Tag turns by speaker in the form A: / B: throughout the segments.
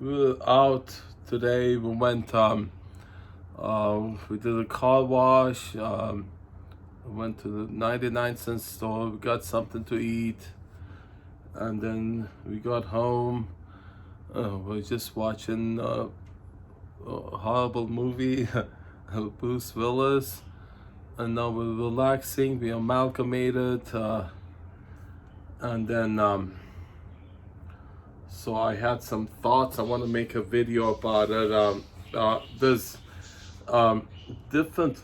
A: We were out today. We went. We did a car wash. We went to the 99-cent store. We got something to eat, and then we got home. We're just watching a horrible movie, Bruce Willis, and now we're relaxing. We amalgamated, and then. So I had some thoughts. I want to make a video about it. There's different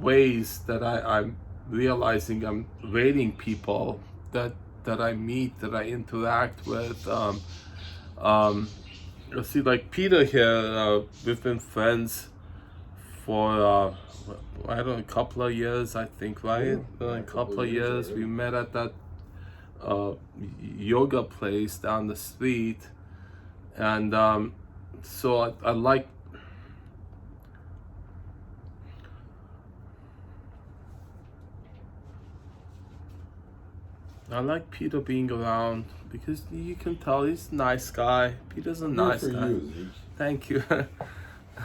A: ways that I'm realizing I'm rating people that I meet, that I interact with. You see, like Peter here, we've been friends for I don't know, a couple of years, I think, right? A couple of years. We met at that yoga place down the street, and so I like Peter being around because you can tell he's a nice guy. Peter's a nice guy.
B: You, Zeke.
A: Thank you.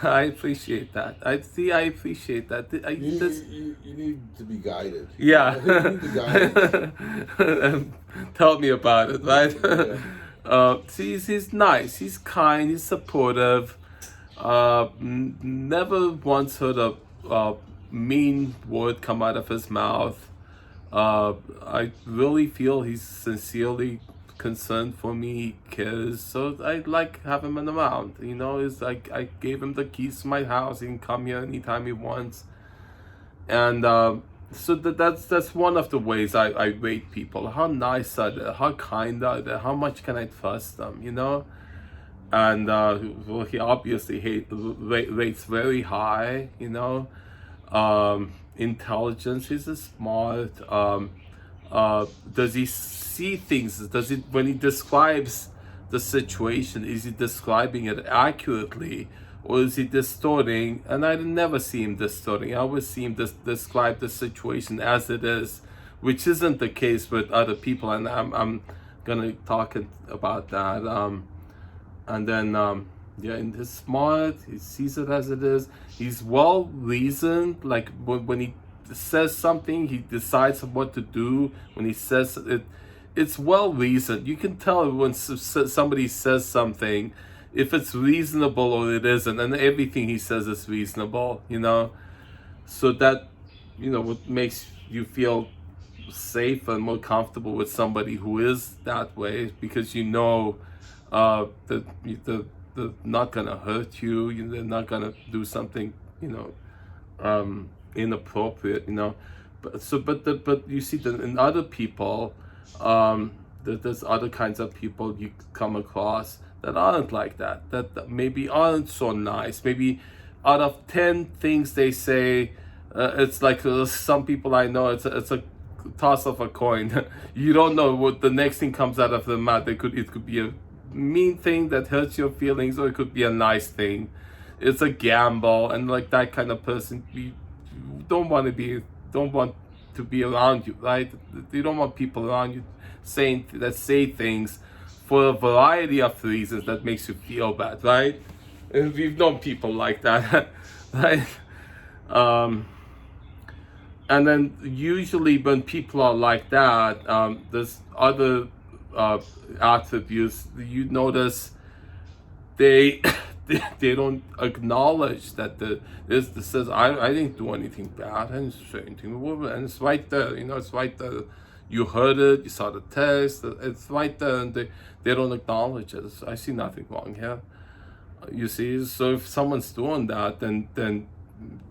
A: I appreciate that. I appreciate that.
B: You need to be guided.
A: Yeah.
B: You need to guide.
A: Tell me about it, right?
B: Yeah.
A: See, he's nice. He's kind. He's supportive. Never once heard a mean word come out of his mouth. I really feel he's sincerely concerned for me. He cares, so I like having him around. You know, it's like I gave him the keys to my house. He can come here anytime he wants, and so that's one of the ways I rate people. How nice are they? How kind are they? How much can I trust them? You know, and well, he obviously rates very high. You know, intelligence. He's a smart. Does he see things? Does it, when he describes the situation, is he describing it accurately, or is he distorting? And I never see him distorting. I always see him describe the situation as it is, which isn't the case with other people. And I'm gonna talk about that. And then yeah, and he's smart. He sees it as it is. He's well reasoned. Like when he says something, he decides what to do. When he says it, it's well reasoned. You can tell when somebody says something, if it's reasonable or it isn't, and everything he says is reasonable, you know. So that, you know, what makes you feel safe and more comfortable with somebody who is that way, because you know that they're not gonna hurt you. They're not gonna do something, you know, inappropriate, you know. But you see that in other people, there's other kinds of people you come across that aren't like that maybe aren't so nice. Maybe out of 10 things they say, it's like some people I know, it's a toss of a coin. You don't know what the next thing comes out of the mouth. It could be a mean thing that hurts your feelings, or it could be a nice thing. It's a gamble, and like that kind of person, you don't want to be around you, right? You don't want people around you say things for a variety of reasons that makes you feel bad, right? And we've known people like that, right? And then usually when people are like that, there's other attributes. You notice they don't acknowledge that this says I didn't do anything bad, I didn't say anything, and it's right there. You know, it's right there. You heard it, you saw the text, it's right there, and they don't acknowledge it. I see nothing wrong here. You see, so if someone's doing that, then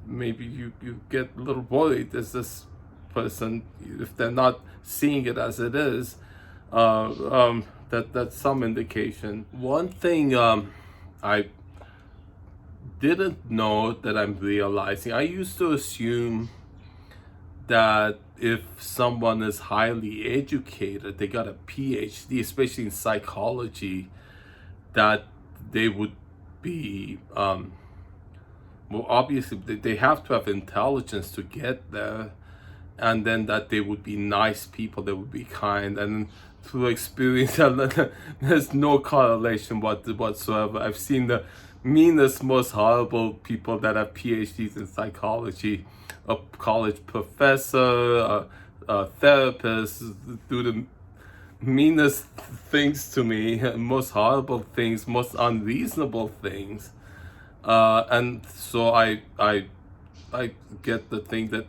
A: maybe you get a little worried. Is this person, if they're not seeing it as it is, that's some indication. One thing I didn't know that I'm realizing, I used to assume that if someone is highly educated, they got a PhD, especially in psychology, that they would be, well, obviously they have to have intelligence to get there, and then that they would be nice people, they would be kind. And through experience, there's no correlation whatsoever. I've seen the meanest, most horrible people that have PhDs in psychology, a college professor, a therapist, do the meanest things to me, most horrible things, most unreasonable things, and so I get the thing that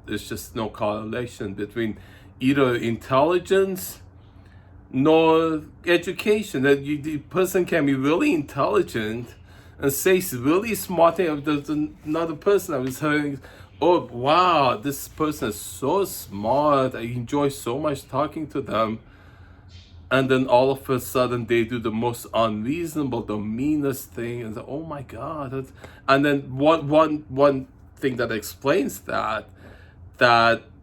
A: there's just no correlation between either intelligence nor education. That the person can be really intelligent and say really smart thing. There's another person I was hearing, oh wow, this person is so smart, I enjoy so much talking to them, and then all of a sudden they do the most unreasonable, the meanest thing, and oh my god. And then one thing that explains that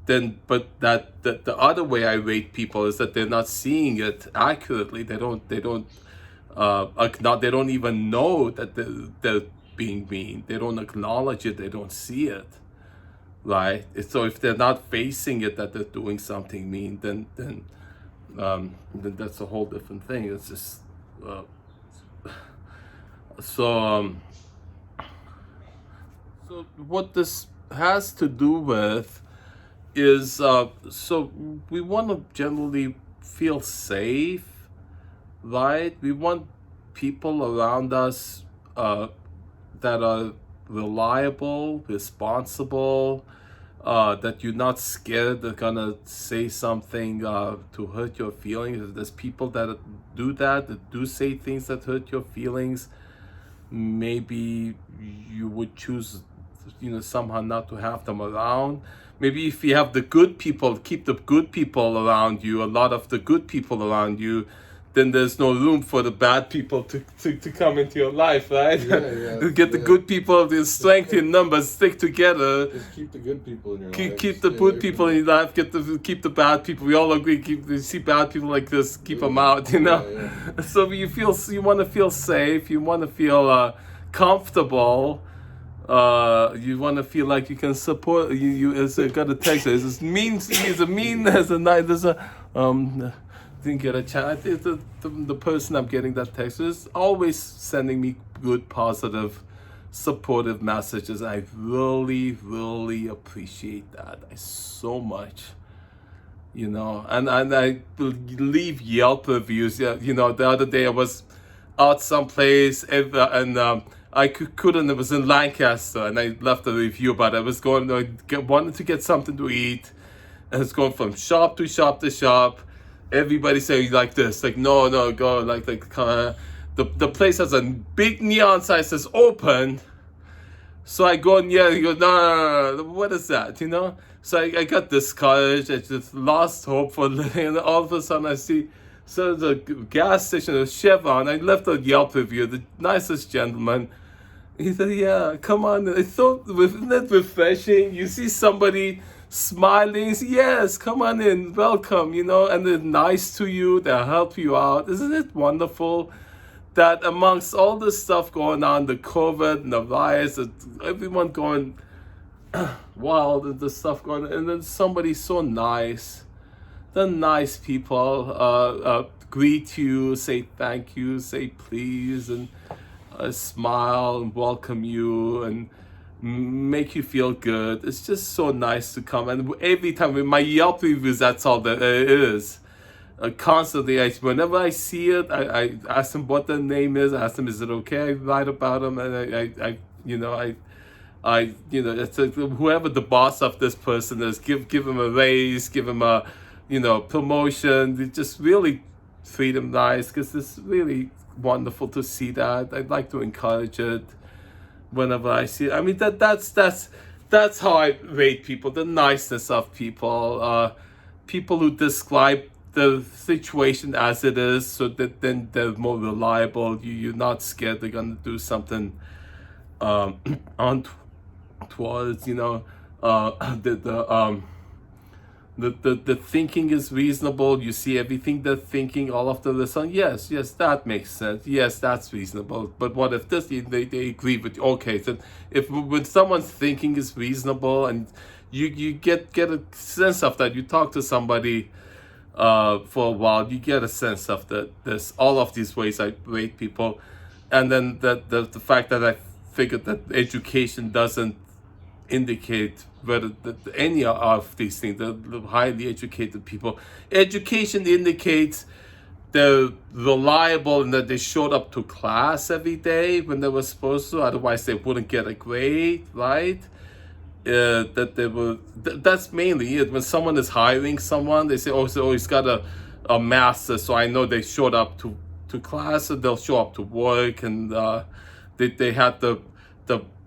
A: then, but that the other way I rate people is that they're not seeing it accurately. They don't even know that they're being mean. They don't acknowledge it. They don't see it, right? So if they're not facing it that they're doing something mean, then that's a whole different thing. It's just so what this has to do with is so we want to generally feel safe, right? We want people around us that are reliable, responsible, that you're not scared they're gonna say something to hurt your feelings. There's people that do say things that hurt your feelings. Maybe you would choose, somehow not to have them around. Maybe if you have the good people, keep the good people around you, a lot of the good people around you, then there's no room for the bad people to come into your life, right?
B: Yeah.
A: Get the good people, the strength in numbers, stick together.
B: Just keep the good people in your life.
A: Keep the good people in your life. Keep the bad people. We all agree. You see bad people like this, keep them out.
B: Yeah.
A: So you want to feel safe. You want to feel comfortable. You want to feel like you can support. You as I got a text. It's mean. He's a mean. There's a night. There's a didn't get a chance. The person I'm getting that text is always sending me good, positive, supportive messages. I really, really appreciate that. So much, and I leave Yelp reviews. Yeah, the other day I was out someplace and I couldn't. It was in Lancaster, and I left a review about it. I was wanted to get something to eat, and it's going from shop to shop to shop. Everybody saying like this, like no, go like the place has a big neon sign that says open. So I go and he goes, no, what is that? So I got discouraged. I just lost hope for living, and all of a sudden I see the gas station, the Chevron. I left a Yelp review. The nicest gentleman. He said, "Yeah, come on." Isn't it refreshing? You see somebody smiling, yes, come on in, welcome, and they're nice to you, they'll help you out. Isn't it wonderful that amongst all this stuff going on, the COVID and the virus, everyone going wild and the stuff going on, and then somebody so nice, the nice people greet you, say thank you, say please, and smile and welcome you and make you feel good. It's just so nice to come, and every time with my Yelp reviews, that's all that it is. Constantly, whenever I see it, I ask them what their name is. I ask them, is it okay I write about them? And it's whoever the boss of this person is, give him a raise, give him a promotion. They just really treat him nice, because it's really wonderful to see that. I'd like to encourage it whenever I see it. I mean, that's how I rate people, the niceness of people, people who describe the situation as it is, so that then they're more reliable. You're not scared they're gonna do something towards the thinking is reasonable. You see everything they're thinking, all of the sudden, yes, that makes sense. Yes, that's reasonable. But what if this? They agree with you. Okay, so if when someone's thinking is reasonable and you get a sense of that, you talk to somebody for a while, you get a sense of this all of these ways I rate people, and then the fact that I figured that education doesn't indicate whether any of these things, the highly educated people, education indicates they're reliable and that they showed up to class every day when they were supposed to, otherwise they wouldn't get a grade, right? That they were, that's mainly it. When someone is hiring someone, they say, oh, so he's got a master, so I know they showed up to class, and they'll show up to work, and they had the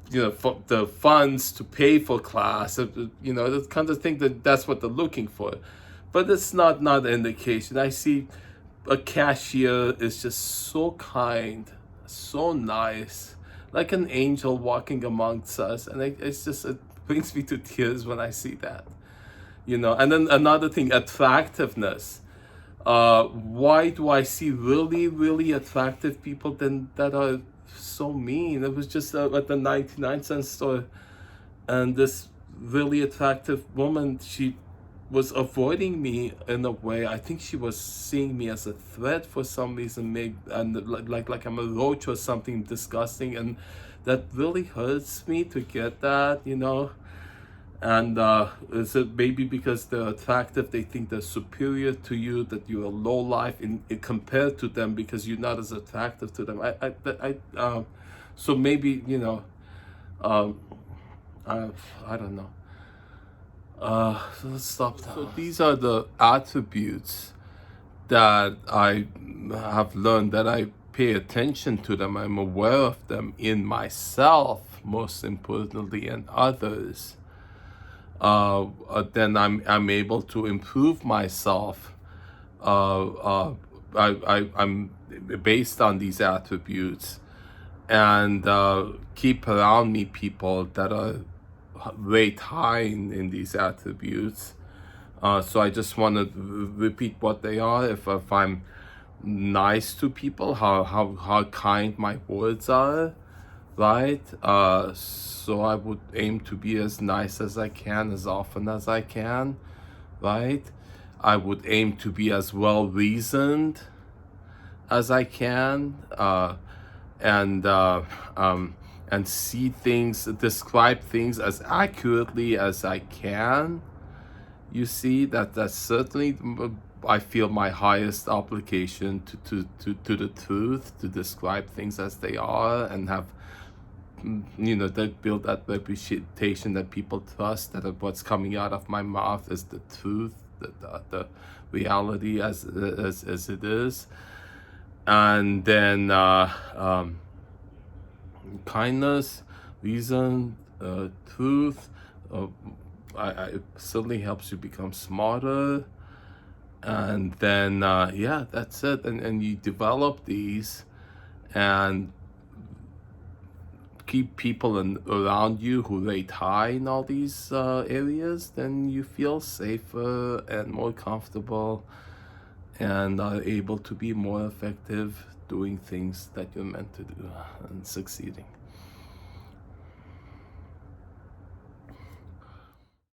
A: the funds to pay for class, the kind of thing, that's what they're looking for. But it's not an indication. I see a cashier is just so kind, so nice, like an angel walking amongst us, and it brings me to tears when I see that. And then another thing, attractiveness. Why do I see really, really attractive people then that are so mean? It was just at the 99-cent store, and this really attractive woman, she was avoiding me in a way. I think she was seeing me as a threat for some reason, maybe, and like I'm a roach or something disgusting, and that really hurts me to get that, And is it maybe because they're attractive, they think they're superior to you, that you're a low life in compared to them because you're not as attractive to them. So maybe I don't know. So let's stop now. So these are the attributes that I have learned, that I pay attention to them. I'm aware of them in myself, most importantly, and others. Then I'm able to improve myself. I'm based on these attributes, and keep around me people that are rate high in these attributes. So I just want to repeat what they are. If I'm nice to people, how kind my words are, right? So I would aim to be as nice as I can, as often as I can, right? I would aim to be as well reasoned as I can, and see things, describe things as accurately as I can. You see, that's certainly, I feel, my highest obligation to the truth, to describe things as they are, and have, that build that reputation that people trust, that what's coming out of my mouth is the truth, the reality as it is. And then kindness, reason, truth, it certainly helps you become smarter. And then that's it. And you develop these and keep people around you who rate high in all these areas, then you feel safer and more comfortable, and are able to be more effective doing things that you're meant to do and succeeding.